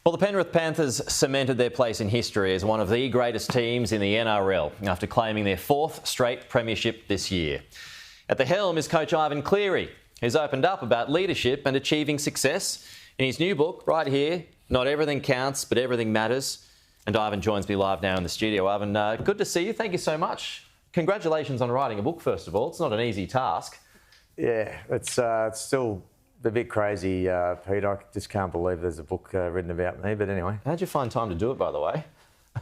Well, the Penrith Panthers cemented their place in history as one of the greatest teams in the NRL after claiming their fourth straight premiership this year. At the helm is coach Ivan Cleary, who's opened up about leadership and achieving success in his new book right here, Not Everything Counts, But Everything Matters. And Ivan joins me live now in the studio. Ivan, good to see you. Thank you so much. Congratulations on writing a book, first of all. It's not an easy task. Yeah, it's still a bit crazy, Pete. I just can't believe there's a book written about me. But anyway. How'd you find time to do it, by the way?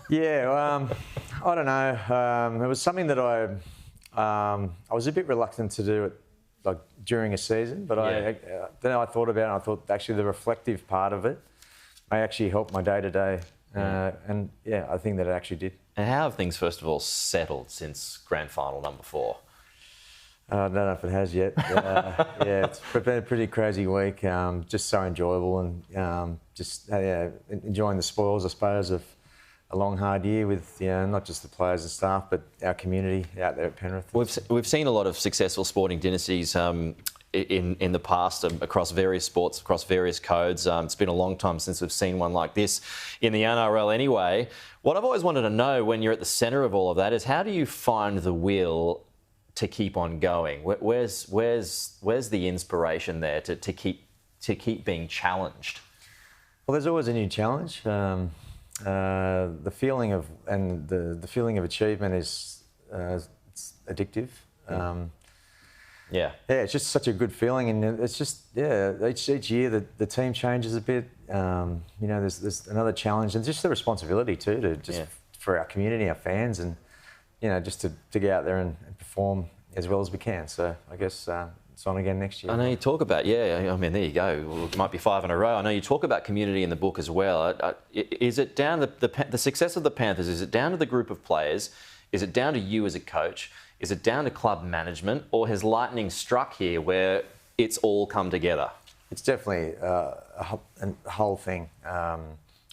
Yeah, I don't know. It was something that I was a bit reluctant to do it like during a season, but then I thought about it and I thought actually the reflective part of it may actually help my day-to-day. And yeah, I think that it actually did. And how have things, first of all, settled since Grand Final number 4? I don't know if it has yet. Yeah, it's been a pretty crazy week. Just so enjoyable and just enjoying the spoils, I suppose, of a long, hard year with not just the players and staff, but our community out there at Penrith. We've seen a lot of successful sporting dynasties in the past across various sports, across various codes. It's been a long time since we've seen one like this in the NRL anyway. What I've always wanted to know when you're at the centre of all of that is how do you find the will to keep on going? Where's the inspiration there to keep being challenged? Well, there's always a new challenge. The feeling of achievement is it's addictive. It's just such a good feeling, and it's just each year the team changes a bit. There's another challenge, and just the responsibility too for our community, our fans, and just to get out there and perform as well as we can. So I guess it's on again next year. I know you talk about, I mean, there you go. Well, it might be 5 in a row. I know you talk about community in the book as well. Is it down to the success of the Panthers? Is it down to the group of players? Is it down to you as a coach? Is it down to club management? Or has lightning struck here where it's all come together? It's definitely a whole thing. I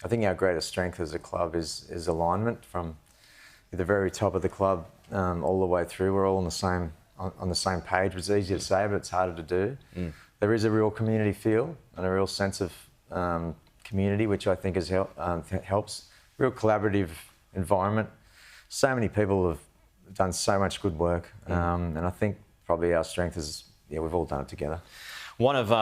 think our greatest strength as a club is alignment from the very top of the club all the way through. We're all on the same page. It's easy to say, but it's harder to do. There is a real community feel and a real sense of community, which I think helps. Real collaborative environment. So many people have done so much good work, and I think probably our strength is we've all done it together. One of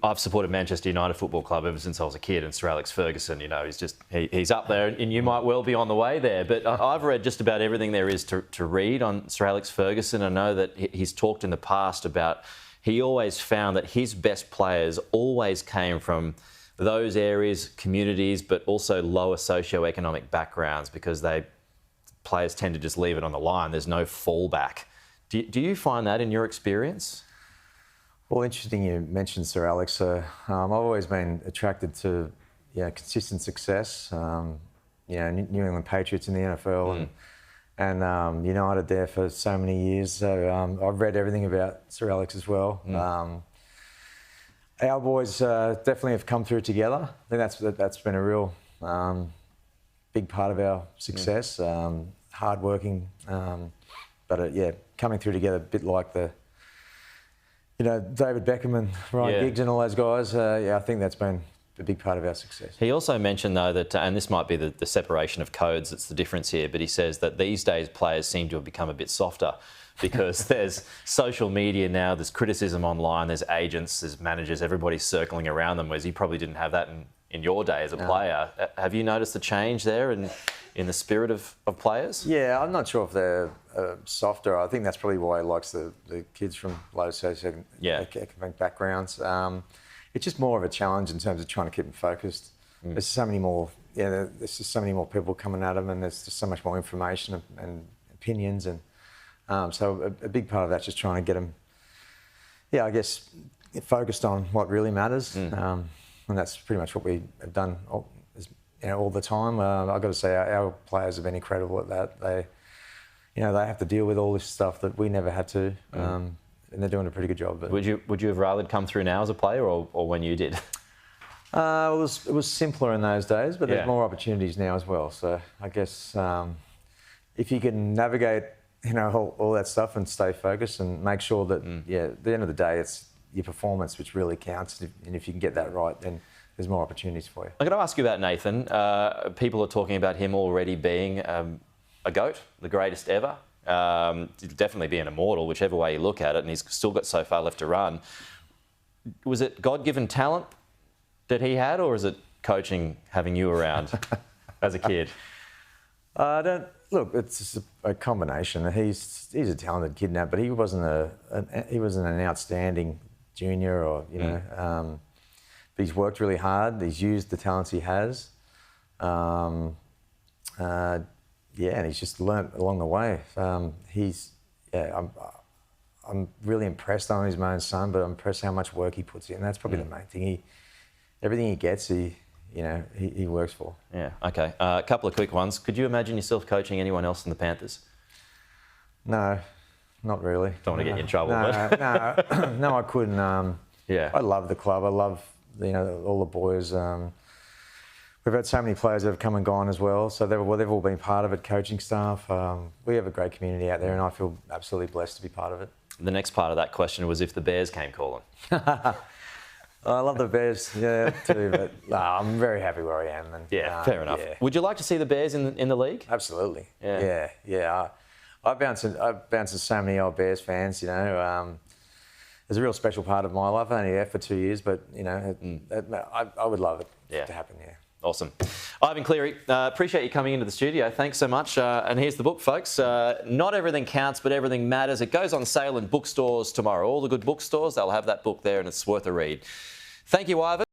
I've supported Manchester United Football Club ever since I was a kid, and Sir Alex Ferguson, he's up there, and you might well be on the way there. But I've read just about everything there is to read on Sir Alex Ferguson. I know that he's talked in the past about he always found that his best players always came from those areas, communities, but also lower socio-economic backgrounds because players tend to just leave it on the line. There's no fallback. Do you find that in your experience? Well, interesting you mentioned Sir Alex. I've always been attracted to consistent success. New England Patriots in the NFL and United there for so many years. So I've read everything about Sir Alex as well. Our boys definitely have come through together. I think that's been a real big part of our success. Hard working, but coming through together, a bit like David Beckham and Ryan Giggs and all those guys. I think that's been a big part of our success. He also mentioned, though, that, and this might be the separation of codes that's the difference here, but he says that these days players seem to have become a bit softer because there's social media now, there's criticism online, there's agents, there's managers, everybody's circling around them, whereas you probably didn't have that in your day as a player. Have you noticed the change there in the spirit of players? Yeah, I'm not sure if they're softer. I think that's probably why he likes the kids from low socioeconomic backgrounds. It's just more of a challenge in terms of trying to keep them focused. There's so many more. There's just so many more people coming at them, and there's just so much more information and opinions, and so a big part of that's just trying to get them. I guess focused on what really matters, and that's pretty much what we have done all the time. I've got to say our players have been incredible at that. They have to deal with all this stuff that we never had to, and they're doing a pretty good job. But would you have rather come through now as a player or when you did? It was simpler in those days, but there's more opportunities now as well. So I guess if you can navigate all that stuff and stay focused and make sure that at the end of the day it's your performance which really counts, and if you can get that right, then there's more opportunities for you. I'm going to ask you about Nathan. People are talking about him already being a GOAT, the greatest ever. He'll definitely be an immortal, whichever way you look at it, and he's still got so far left to run. Was it God-given talent that he had, or is it coaching having you around as a kid? Look, it's a combination. He's a talented kid now, but he wasn't an outstanding junior, or but he's worked really hard. He's used the talents he has. And he's just learnt along the way. I'm really impressed on his own son, but I'm impressed how much work he puts in. That's probably the main thing. Everything he gets, he works for. Yeah, okay. A couple of quick ones. Could you imagine yourself coaching anyone else in the Panthers? No, not really. Don't want to get you in trouble. No, I couldn't. I love the club. I love all the boys. We've had so many players that have come and gone as well, so they've all been part of it, coaching staff. We have a great community out there, and I feel absolutely blessed to be part of it. The next part of that question was if the Bears came calling. I love the Bears, too, but I'm very happy where I am. And, fair enough. Yeah. Would you like to see the Bears in the league? Absolutely. Yeah. I've bounced into so many old Bears fans. It's a real special part of my life. I'm only there for 2 years, but I would love it to happen. Yeah. Awesome. Ivan Cleary, appreciate you coming into the studio. Thanks so much. And here's the book, folks. Not Everything Counts, but Everything Matters. It goes on sale in bookstores tomorrow. All the good bookstores, they'll have that book there, and it's worth a read. Thank you, Ivan.